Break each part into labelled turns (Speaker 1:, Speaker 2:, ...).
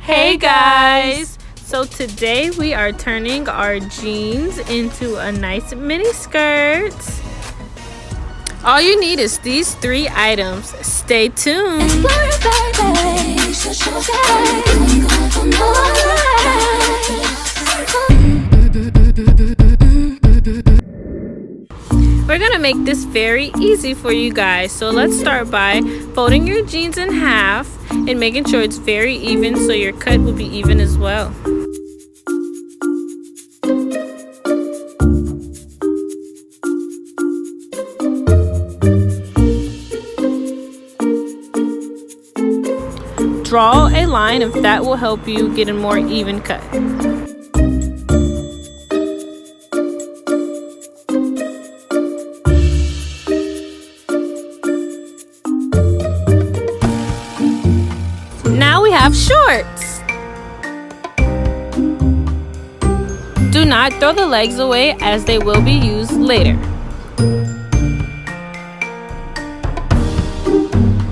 Speaker 1: Hey guys! So today we are turning our jeans into a nice mini skirt. All you need is these 3 items. Stay tuned. We're gonna make this very easy for you guys. So let's start by folding your jeans in half and making sure it's very even so your cut will be even as well. Draw a line if that will help you get a more even cut. Now we have shorts. Do not throw the legs away as they will be used later.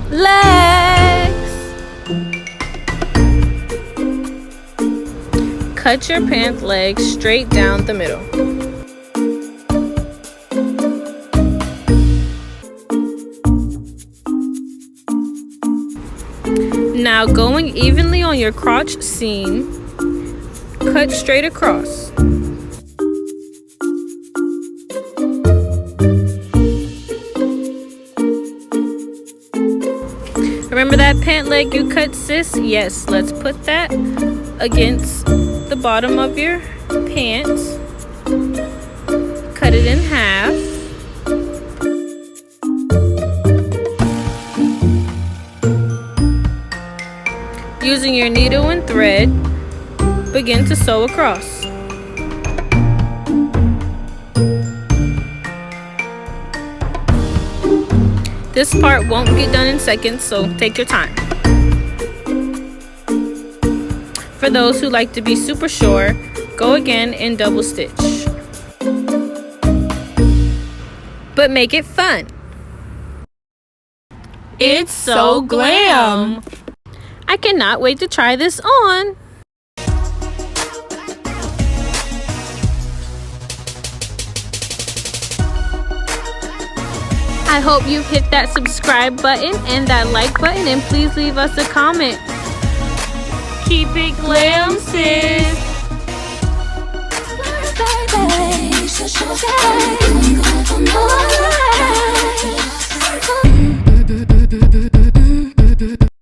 Speaker 1: Legs. Cut your pant leg straight down the middle. Now going evenly on your crotch seam, cut straight across. Remember that pant leg you cut, sis? Yes, let's put that against the bottom of your pants. Cut it in half. Using your needle and thread, begin to sew across. This part won't get done in seconds, so take your time. For those who like to be super sure, go again and double stitch. But make it fun. It's so glam! I cannot wait to try this on. I hope you've hit that subscribe button and that like button, and please leave us a comment. Keep it glam, sis.